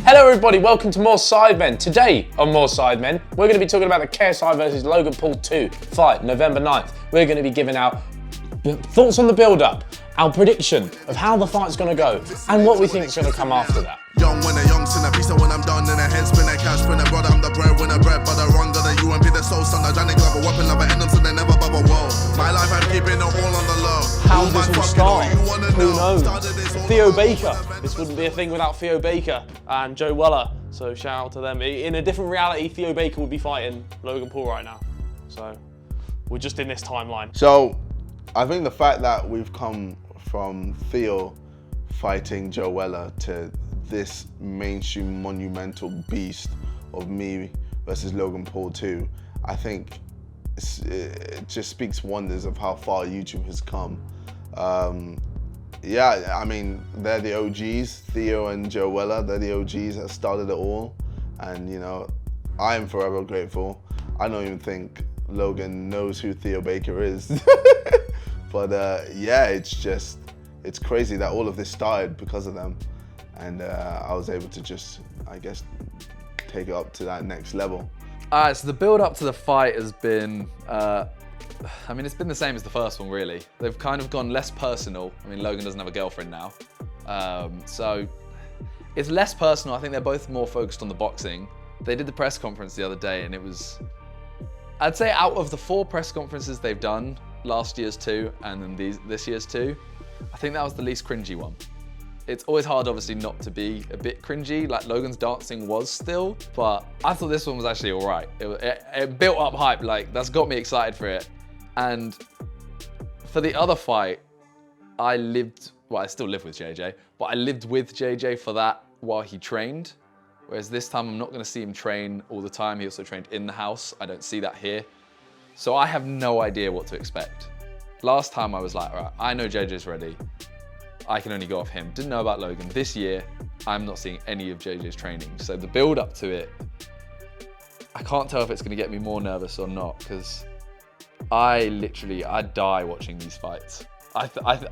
Hello everybody, welcome to More Sidemen. Today on More Sidemen, we're going to be talking about the KSI versus Logan Paul 2 fight, November 9th. We're going to be giving our thoughts on the build-up, our prediction of how the fight's going to go, and what we think is going to come after that. Young winner, young sinner, beast when I'm done in a head spinner, cash spinner, brother, I'm the breadwinner, bread butter, run, got the UMP, the soul son, the Johnny Glover, weapon lover, and them so they never bubble, whoa. My life, I'm keeping it all on the low. How does it start? Who knows? Theo Baker. This wouldn't be a thing without Theo Baker and Joe Weller. So shout out to them. In a different reality, Theo Baker would be fighting Logan Paul right now. So we're just in this timeline. So I think the fact that we've come from Theo fighting Joe Weller to this mainstream monumental beast of me versus Logan Paul 2, I think it just speaks wonders of how far YouTube has come. Yeah, I mean, they're the OGs, Theo and Joe Weller, they're the OGs that started it all. And you know, I am forever grateful. I don't even think Logan knows who Theo Baker is. But yeah, it's crazy that all of this started because of them. And I was able to just, I guess, take it up to that next level. So the build up to the fight has been, I mean, it's been the same as the first one, really. They've kind of gone less personal. I mean, Logan doesn't have a girlfriend now. So it's less personal. I think they're both more focused on the boxing. They did the press conference the other day and it was, I'd say out of the 4 press conferences they've done, last year's 2 and then this year's 2, I think that was the least cringy one. It's always hard, obviously, not to be a bit cringy, like Logan's dancing was still, but I thought this one was actually all right. It built up hype, like, that's got me excited for it. And for the other fight, I still live with JJ, but I lived with JJ for that while he trained. Whereas this time, I'm not gonna see him train all the time. He also trained in the house. I don't see that here. So I have no idea what to expect. Last time I was like, all right, I know JJ's ready. I can only go off him. Didn't know about Logan. This year, I'm not seeing any of JJ's training. So the build up to it, I can't tell if it's gonna get me more nervous or not, because I die watching these fights.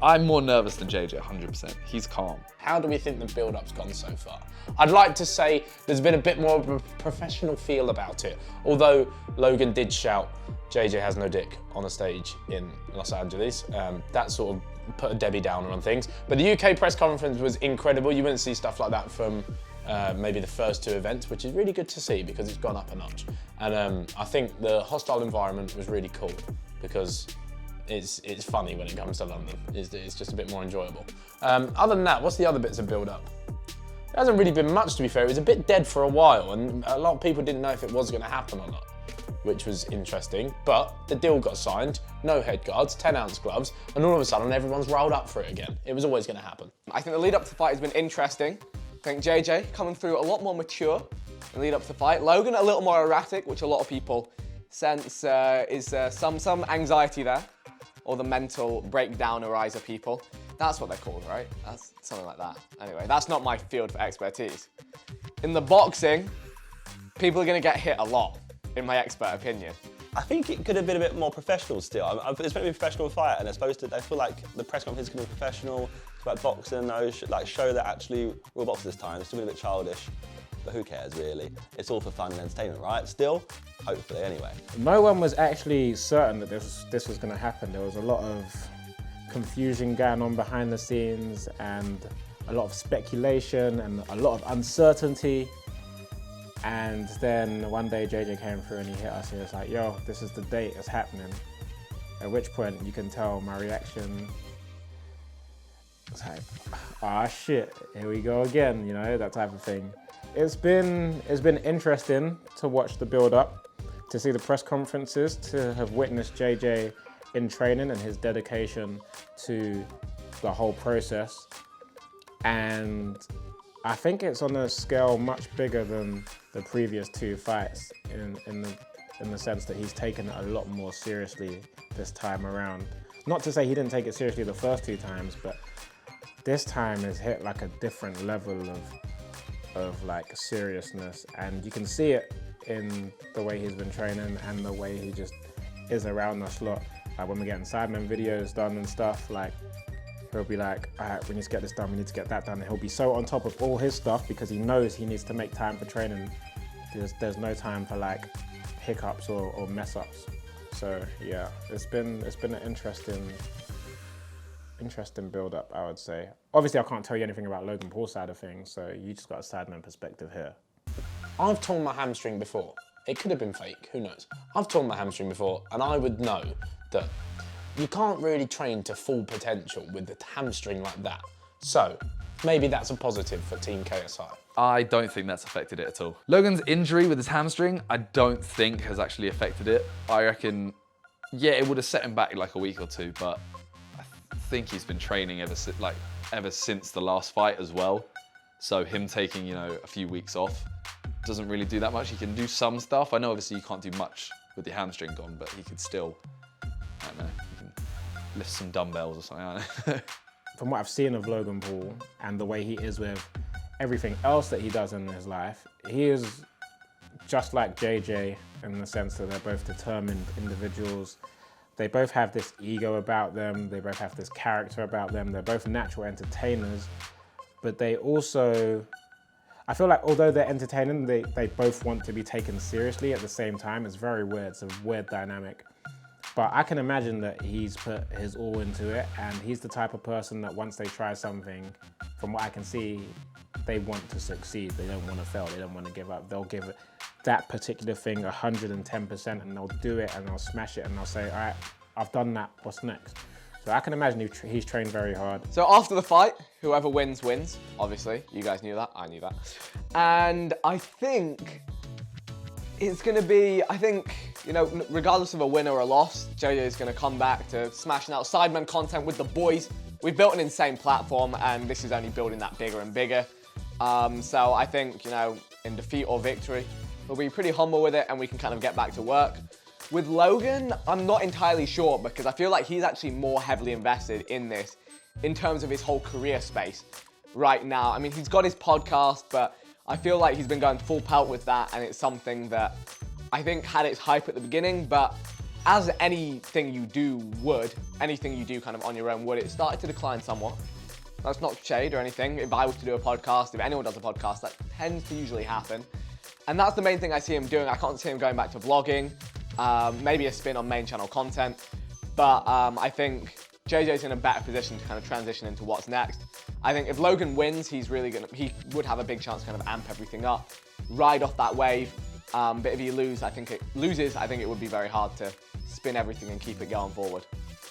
I'm more nervous than JJ, 100%. He's calm. How do we think the build-up's gone so far? I'd like to say there's been a bit more of a professional feel about it. Although Logan did shout, JJ has no dick on the stage in Los Angeles. That sort of put a Debbie Downer on things. But the UK press conference was incredible. You wouldn't see stuff like that from maybe the first 2 events, which is really good to see because it's gone up a notch. And I think the hostile environment was really cool because it's funny when it comes to London. It's just a bit more enjoyable. Other than that, what's the other bits of build-up? There hasn't really been much, to be fair. It was a bit dead for a while, and a lot of people didn't know if it was going to happen or not, which was interesting. But the deal got signed, no head guards, 10-ounce gloves, and all of a sudden everyone's rolled up for it again. It was always going to happen. I think the lead up to the fight has been interesting. I think JJ coming through a lot more mature in the lead up to the fight. Logan a little more erratic, which a lot of people sense is some anxiety there, or the mental breakdown arise of people. That's what they're called, right? That's something like that. Anyway, that's not my field for expertise. In the boxing, people are gonna get hit a lot, in my expert opinion. I think it could have been a bit more professional still. It's meant to be a professional fight, and I feel like the press conference is going to be professional. It's about boxing, show that actually real boxing this time. It's still a bit childish, but who cares really? It's all for fun and entertainment, right? Still, hopefully anyway. No one was actually certain that this was going to happen. There was a lot of confusion going on behind the scenes and a lot of speculation and a lot of uncertainty. And then one day JJ came through and he hit us and he was like, yo, this is the date, it's happening. At which point you can tell my reaction. It's like, ah shit, here we go again, you know, that type of thing. It's been interesting to watch the build up, to see the press conferences, to have witnessed JJ in training and his dedication to the whole process. And I think it's on a scale much bigger than the previous 2 fights in the sense that he's taken it a lot more seriously this time around. Not to say he didn't take it seriously the first 2 times, but this time has hit like a different level of like seriousness, and you can see it in the way he's been training and the way he just is around us lot. Like when we're getting Sidemen videos done and stuff, like He'll be like, all right, we need to get this done, we need to get that done. And he'll be so on top of all his stuff because he knows he needs to make time for training. There's no time for like hiccups or mess ups. So yeah, it's been an interesting build up, I would say. Obviously, I can't tell you anything about Logan Paul's side of things, so you just got a Sidemen perspective here. I've torn my hamstring before. It could have been fake, who knows? I've torn my hamstring before, and I would know that you can't really train to full potential with the hamstring like that. So maybe that's a positive for Team KSI. I don't think that's affected it at all. Logan's injury with his hamstring, I don't think has actually affected it. I reckon, yeah, it would have set him back like a week or two, but I think he's been training ever since the last fight as well. So him taking, a few weeks off doesn't really do that much. He can do some stuff. I know obviously you can't do much with your hamstring gone, but he could still, I don't know, he can lift some dumbbells or something, I don't know. From what I've seen of Logan Paul and the way he is with everything else that he does in his life, he is just like JJ in the sense that they're both determined individuals. They both have this ego about them. They both have this character about them. They're both natural entertainers, but they also, I feel like although they're entertaining, they both want to be taken seriously at the same time. It's very weird. It's a weird dynamic. But I can imagine that he's put his all into it, and he's the type of person that once they try something, from what I can see, they want to succeed. They don't want to fail. They don't want to give up. They'll give it that particular thing 110%, and they'll do it, and they'll smash it, and they'll say, all right, I've done that, what's next? So I can imagine he's trained very hard. So after the fight, whoever wins, wins. Obviously, you guys knew that, I knew that. And I think it's gonna be, regardless of a win or a loss, JJ is gonna come back to smashing out Sidemen content with the boys. We've built an insane platform, and this is only building that bigger and bigger. So I think, in defeat or victory, we'll be pretty humble with it, and we can kind of get back to work. With Logan, I'm not entirely sure because I feel like he's actually more heavily invested in this in terms of his whole career space right now. I mean, he's got his podcast, but I feel like he's been going full pelt with that, and it's something that I think had its hype at the beginning, but as anything you do kind of on your own would, it started to decline somewhat. That's not shade or anything. If I was to do a podcast, if anyone does a podcast, that tends to usually happen. And that's the main thing I see him doing. I can't see him going back to vlogging, maybe a spin on main channel content, but I think JJ's in a better position to kind of transition into what's next. I think if Logan wins, he would have a big chance to kind of amp everything up, ride off that wave. But if he loses, I think it would be very hard to spin everything and keep it going forward.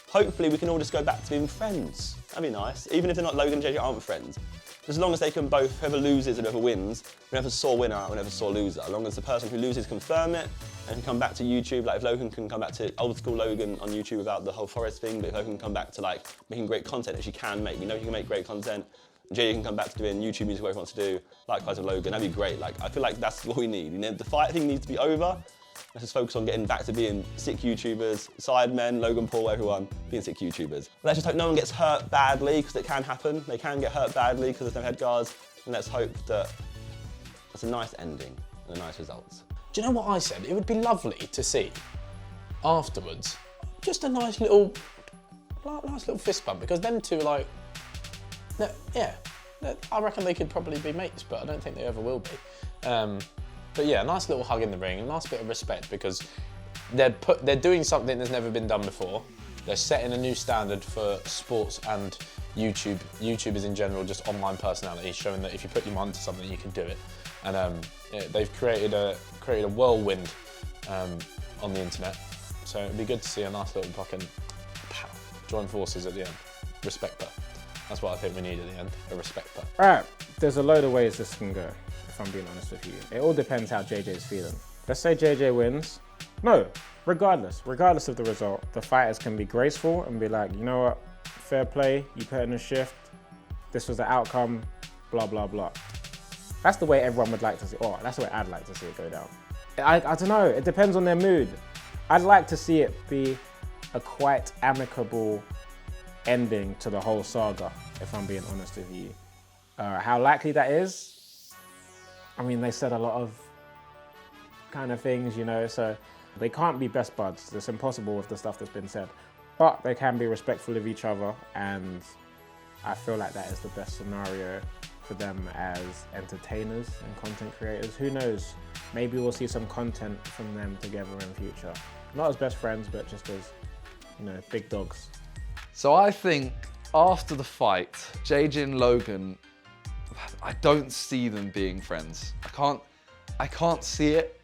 Hopefully we can all just go back to being friends. That'd be nice. Even if they're not, Logan and JJ aren't friends. As long as they can both, whoever loses and whoever wins, we never saw winner, we never saw loser. As long as the person who loses confirm it and can come back to YouTube, like if Logan can come back to old school Logan on YouTube without the whole forest thing, but if Logan can come back to like making great content, which he can make, he can make great content. JJ can come back to doing YouTube music, whatever he wants to do. Likewise with Logan, that'd be great. Like I feel like that's what we need. The fight thing needs to be over. Let's just focus on getting back to being sick YouTubers, Sidemen, Logan Paul, everyone, being sick YouTubers. Let's just hope no one gets hurt badly, because it can happen. They can get hurt badly because there's no head guards. And let's hope that it's a nice ending and a nice results. Do you know what I said? It would be lovely to see afterwards just a nice little fist bump, because them two I reckon they could probably be mates, but I don't think they ever will be. But yeah, a nice little hug in the ring, a nice bit of respect, because they're doing something that's never been done before. They're setting a new standard for sports and YouTubers in general, just online personalities, showing that if you put your mind to something, you can do it. And they've created a whirlwind on the internet. So it'd be good to see a nice little fucking join forces at the end. Respecter. That's what I think we need at the end, a respecter. All right, there's a load of ways this can go, if I'm being honest with you. It all depends how JJ's feeling. Let's say JJ wins. No, regardless of the result, the fighters can be graceful and be like, you know what, fair play, you put in a shift, this was the outcome, blah, blah, blah. That's the way everyone would like to see, or that's the way I'd like to see it go down. I don't know, it depends on their mood. I'd like to see it be a quite amicable ending to the whole saga, if I'm being honest with you. How likely that is? I mean, they said a lot of kind of things, so they can't be best buds. It's impossible with the stuff that's been said. But they can be respectful of each other and I feel like that is the best scenario for them as entertainers and content creators. Who knows? Maybe we'll see some content from them together in future. Not as best friends, but just as, you know, big dogs. So I think after the fight, JJ and Logan, I don't see them being friends. I can't see it.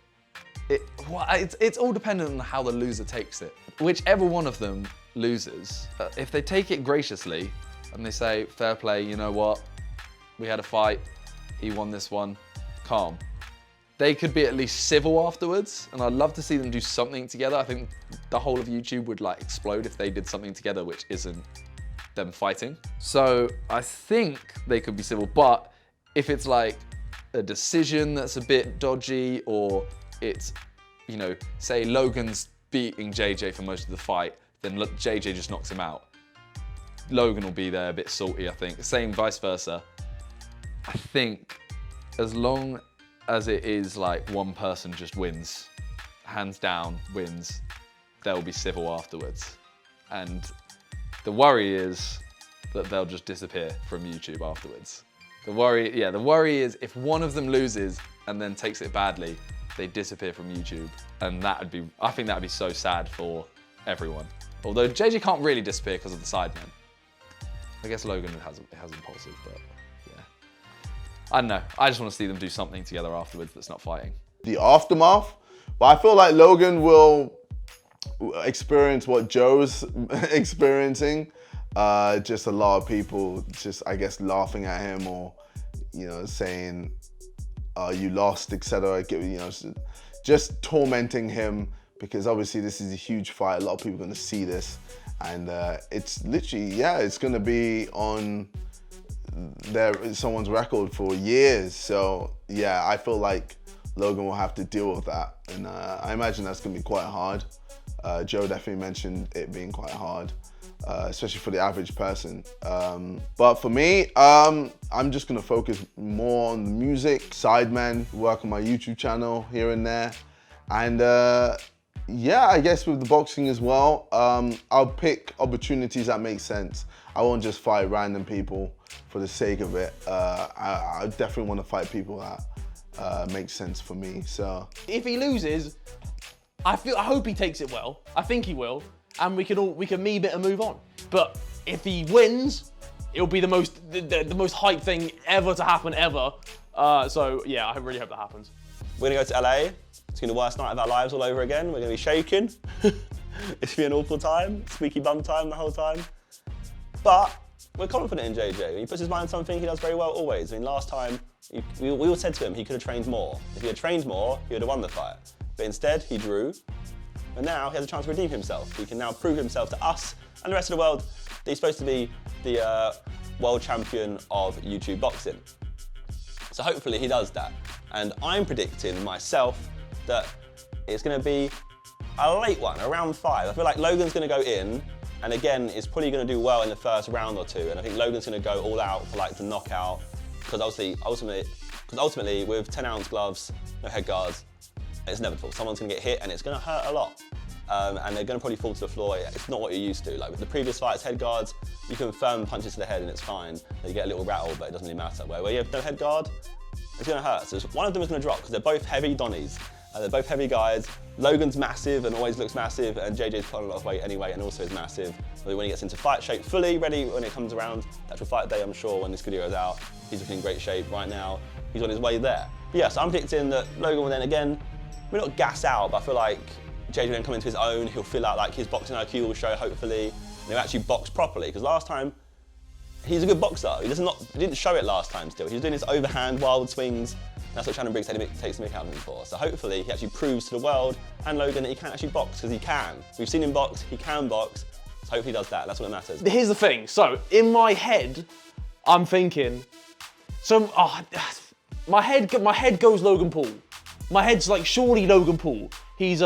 It's all dependent on how the loser takes it. Whichever one of them loses, if they take it graciously and they say, fair play, you know what, we had a fight, he won this one, calm. They could be at least civil afterwards, and I'd love to see them do something together. I think the whole of YouTube would like explode if they did something together which isn't them fighting. So I think they could be civil, but if it's like a decision that's a bit dodgy, or it's, you know, say Logan's beating JJ for most of the fight, then JJ just knocks him out. Logan will be there a bit salty, I think. Same vice versa. I think as long as it is like one person just wins, hands down wins, they'll be civil afterwards. And the worry is that they'll just disappear from YouTube afterwards. The worry is if one of them loses and then takes it badly, they disappear from YouTube. And I think that'd be so sad for everyone. Although JJ can't really disappear because of the Sidemen. I guess Logan has impulsive, but yeah. I don't know. I just want to see them do something together afterwards that's not fighting. The aftermath, but I feel like Logan will experience what Joe's experiencing. Just a lot of people just, I guess, laughing at him, or, you know, saying, you lost, etc. You know, just tormenting him, because obviously this is a huge fight. A lot of people are going to see this, and it's literally, yeah, it's going to be on someone's record for years. So yeah, I feel like Logan will have to deal with that, and I imagine that's going to be quite hard. Joe definitely mentioned it being quite hard, especially for the average person. But for me, I'm just going to focus more on the music, Sidemen, work on my YouTube channel here and there, and yeah, I guess with the boxing as well, I'll pick opportunities that make sense. I won't just fight random people for the sake of it. I definitely want to fight people that make sense for me. So if he loses, I hope he takes it well. I think he will, and we can meme it and move on. But if he wins, it'll be the most hype thing ever to happen ever. So yeah, I really hope that happens. We're gonna go to LA. It's gonna be the worst night of our lives all over again. We're gonna be shaking. It's gonna be an awful time, squeaky bum time the whole time. But we're confident in JJ. When he puts his mind on something, he does very well always. I mean, last time, we all said to him he could have trained more. If he had trained more, he would have won the fight. But instead, he drew. And now he has a chance to redeem himself. He can now prove himself to us and the rest of the world that he's supposed to be the world champion of YouTube boxing. So hopefully he does that. And I'm predicting myself that it's going to be a late one, around 5. I feel like Logan's going to go in, and again, is probably going to do well in the first round or two. And I think Logan's going to go all out for like the knockout, because ultimately with 10-ounce gloves, no head guards, it's inevitable. Someone's going to get hit, and it's going to hurt a lot. And they're going to probably fall to the floor. It's not what you're used to. Like with the previous fights, head guards, you can firm punches to the head and it's fine. You get a little rattle, but it doesn't really matter. Where you have no head guard, it's going to hurt. So one of them is going to drop, because they're both heavy Donnies. They're both heavy guys. Logan's massive and always looks massive, and JJ's put on a lot of weight anyway and also is massive. But when he gets into fight shape, fully ready when it comes around, the actual fight day, I'm sure, when this video is out, he's looking in great shape right now. He's on his way there. But yeah, so I'm predicting that Logan will then again, we're not gas out, but I feel like JJ will then come into his own. He'll feel like his boxing IQ will show, hopefully, and he'll actually box properly. Because last time, he's a good boxer. He didn't show it last time still. He was doing his overhand, wild swings. That's what Shannon Briggs takes the mick out of him for. So hopefully he actually proves to the world and Logan that he can actually box, because he can. We've seen him box, he can box. So hopefully he does that, that's what matters. Here's the thing, so in my head, I'm thinking, my head goes Logan Paul. My head's like, surely Logan Paul. He's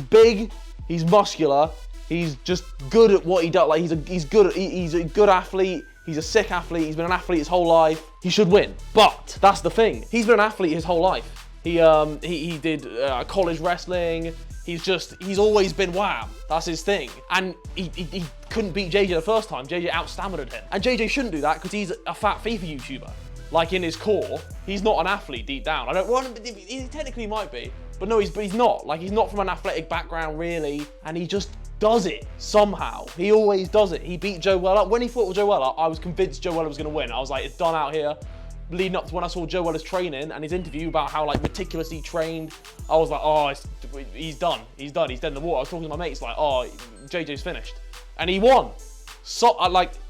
big, he's muscular, he's just good at what he does. Like he's a good athlete. He's a sick athlete. He's been an athlete his whole life. He should win. But that's the thing. He's been an athlete his whole life. He did college wrestling. He's always been wham. That's his thing. And he couldn't beat JJ the first time. JJ outstammered him. And JJ shouldn't do that because he's a fat FIFA YouTuber. Like in his core, he's not an athlete deep down. He technically might be, but no, he's not. Like he's not from an athletic background really, and he just does it somehow. He always does it. He beat Joe Weller. When he fought with Joe Weller, I was convinced Joe Weller was gonna win. I was like, it's done out here. Leading up to when I saw Joe Weller's training and his interview about how like meticulously trained, I was like, oh, he's done. He's dead in the water. I was talking to my mates like, oh, JJ's finished. And he won. So,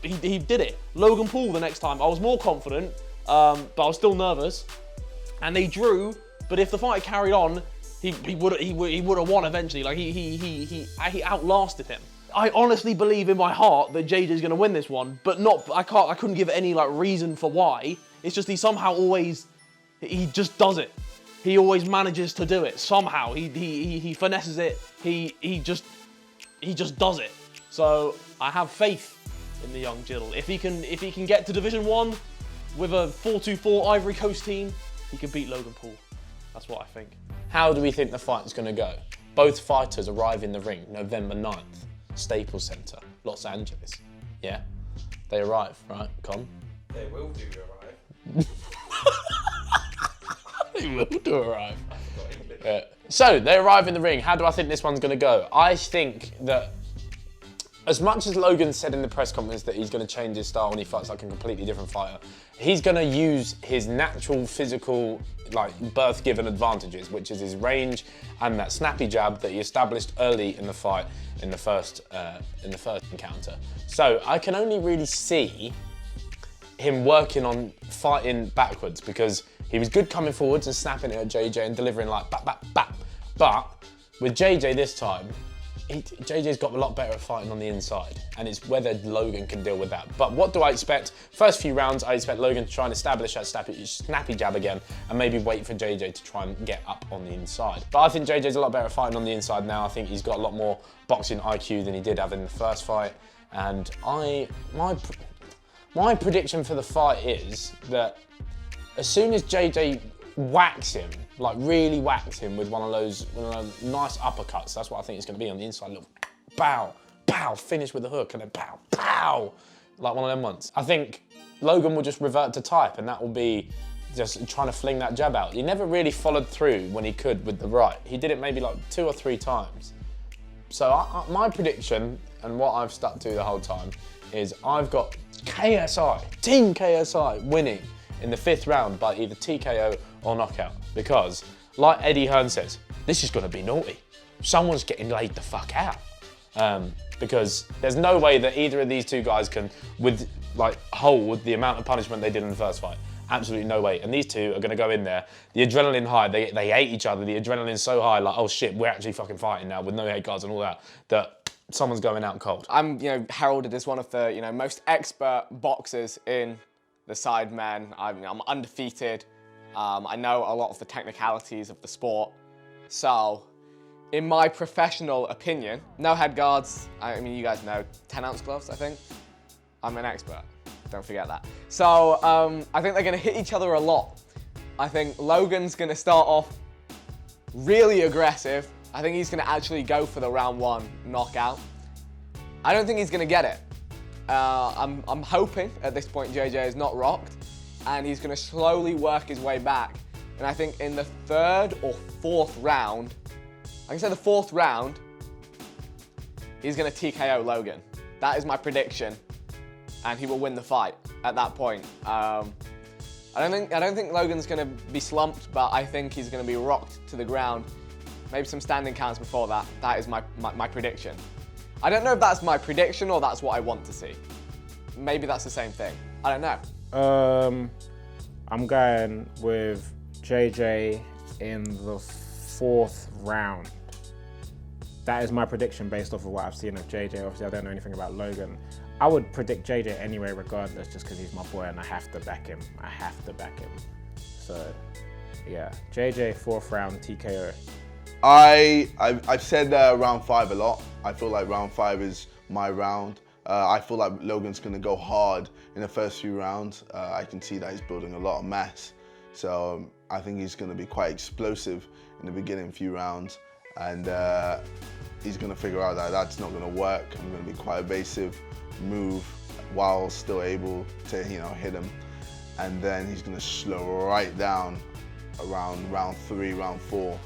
he did it. Logan Paul the next time, I was more confident, but I was still nervous. And they drew, but if the fight carried on, he would have won eventually. Like he outlasted him. I honestly believe in my heart that JJ's gonna win this one, but I couldn't give any like reason for why. It's just he somehow he just does it. He always manages to do it somehow. He finesses it. He just does it. So I have faith in the young Jill. If he can get to Division 1 with a 4-2-4 Ivory Coast team, he can beat Logan Paul. That's what I think. How do we think the fight's going to go? Both fighters arrive in the ring November 9th, Staples Center, Los Angeles. Yeah? They arrive, right, Con? They will do arrive. They will do arrive. So, they arrive in the ring. How do I think this one's going to go? I think that as much as Logan said in the press conference that he's going to change his style when he fights like a completely different fighter, he's going to use his natural physical, like birth-given advantages, which is his range and that snappy jab that he established early in the fight in the first encounter. So I can only really see him working on fighting backwards because he was good coming forwards and snapping it at JJ and delivering like bap, bap, bap. But with JJ this time, JJ's got a lot better at fighting on the inside, and it's whether Logan can deal with that. But what do I expect? First few rounds, I expect Logan to try and establish that snappy jab again, and maybe wait for JJ to try and get up on the inside. But I think JJ's a lot better at fighting on the inside now. I think he's got a lot more boxing IQ than he did have in the first fight. And my prediction for the fight is that as soon as JJ whacks him, like really whacks him with one of those nice uppercuts, that's what I think it's going to be on the inside. Look, bow, pow, finish with a hook, and then pow, pow, like one of them ones. I think Logan will just revert to type, and that will be just trying to fling that jab out. He never really followed through when he could with the right. He did it maybe like 2 or 3 times. So my prediction, and what I've stuck to the whole time, is I've got KSI, Team KSI, winning in the 5th round by either TKO or knockout. Because, like Eddie Hearn says, this is gonna be naughty. Someone's getting laid the fuck out. Because there's no way that either of these two guys can hold the amount of punishment they did in the first fight. Absolutely no way. And these two are gonna go in there, the adrenaline high, they hate each other, the adrenaline's so high, like, oh shit, we're actually fucking fighting now with no head guards and all that, that someone's going out cold. I'm, heralded as one of the, most expert boxers in the Sidemen. I'm undefeated. I know a lot of the technicalities of the sport. So, in my professional opinion, no head guards. I mean, you guys know, 10-ounce gloves, I think. I'm an expert. Don't forget that. So, I think they're gonna hit each other a lot. I think Logan's gonna start off really aggressive. I think he's gonna actually go for the round 1 knockout. I don't think he's gonna get it. I'm hoping at this point JJ is not rocked, and he's gonna slowly work his way back. And I think in the 3rd or 4th round, like I said, the 4th round, he's gonna TKO Logan. That is my prediction, and he will win the fight at that point. I don't think Logan's gonna be slumped, but I think he's gonna be rocked to the ground. Maybe some standing counts before that. That is my prediction. I don't know if that's my prediction or that's what I want to see. Maybe that's the same thing. I don't know. I'm going with JJ in the 4th round. That is my prediction based off of what I've seen of JJ. Obviously, I don't know anything about Logan. I would predict JJ anyway, regardless, just because he's my boy and I have to back him. So, yeah, JJ 4th round TKO. I've said round 5 a lot. I feel like round 5 is my round. I feel like Logan's gonna go hard in the first few rounds. I can see that he's building a lot of mass. So I think he's gonna be quite explosive in the beginning few rounds. and he's going to figure out that that's not going to work. I'm going to be quite evasive, move while still able to, hit him. And then he's going to slow right down around round 3, round 4.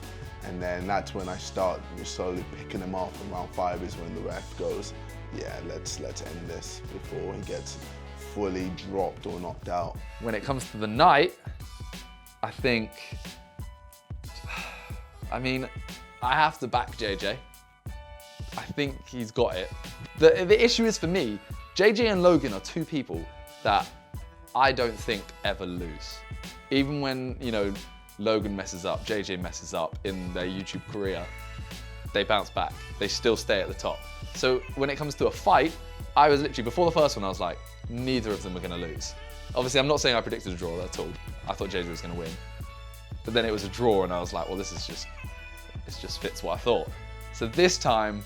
And then that's when I start slowly picking him off. And round 5 is when the ref goes, yeah, let's end this before he gets fully dropped or knocked out. When it comes to the night, I think, I have to back JJ. I think he's got it. The issue is for me, JJ and Logan are two people that I don't think ever lose. Even when, Logan messes up, JJ messes up in their YouTube career, they bounce back. They still stay at the top. So when it comes to a fight, I was literally, before the first one, I was like, neither of them are gonna lose. Obviously, I'm not saying I predicted a draw at all. I thought JJ was gonna win. But then it was a draw and I was like, well, this just fits what I thought. So this time,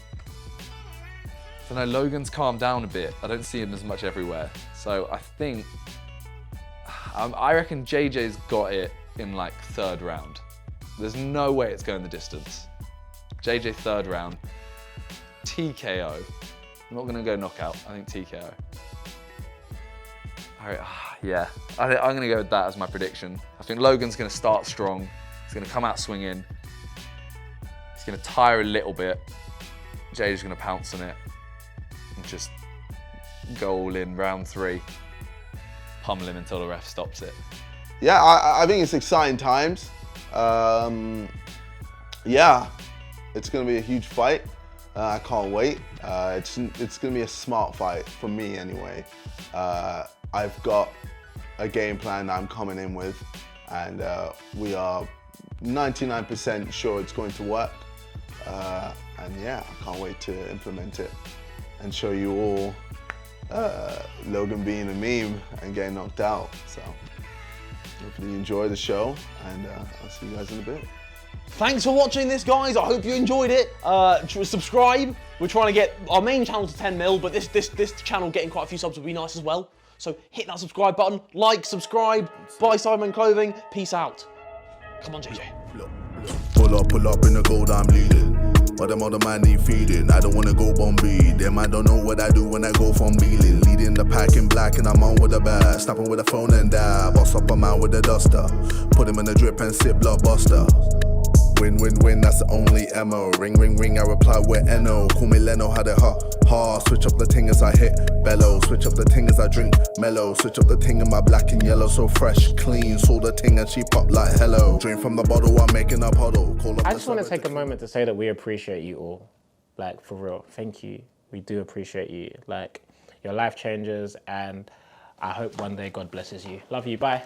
I don't know, Logan's calmed down a bit. I don't see him as much everywhere. So I think, I reckon JJ's got it in like 3rd round. There's no way it's going the distance. JJ 3rd round, TKO. I'm not gonna go knockout, I think TKO. Yeah, I'm gonna go with that as my prediction. I think Logan's gonna start strong. He's gonna come out swinging. He's gonna tire a little bit. JJ's gonna pounce on it and just go all in round 3. Pummel him until the ref stops it. Yeah, I think it's exciting times. Yeah, it's gonna be a huge fight. I can't wait. It's gonna be a smart fight, for me anyway. I've got a game plan that I'm coming in with, and we are 99% sure it's going to work. And yeah, I can't wait to implement it and show you all Logan being a meme and getting knocked out. So hopefully you enjoy the show, and I'll see you guys in a bit. Thanks for watching this, guys. I hope you enjoyed it. Subscribe. We're trying to get our main channel to 10 mil, but this channel getting quite a few subs would be nice as well. So hit that subscribe button, like, subscribe, buy Sidemen clothing. Peace out. Come on, JJ. Pull up in the gold I'm leading. But them other man need feeding. I don't wanna go Bombay. Them I don't know what I do when I go from Beeling. Leading the pack in black and I'm on with a bag. Snapping with a phone and dab. Boss up a man with a duster. Put him in the drip and sip blockbuster. Win, win, win, that's the only ammo. Ring, ring, ring, I reply with Eno. Call me Leno, had it hot. Switch up the ting as I hit bellow. Switch up the ting as I drink mellow. Switch up the ting in my black and yellow. So fresh, clean. Saw the ting and she popped like hello. Drink from the bottle while making a puddle. I just want to take a moment to say that we appreciate you all. Like, for real. Thank you. We do appreciate you. Like, your life changes, and I hope one day God blesses you. Love you. Bye.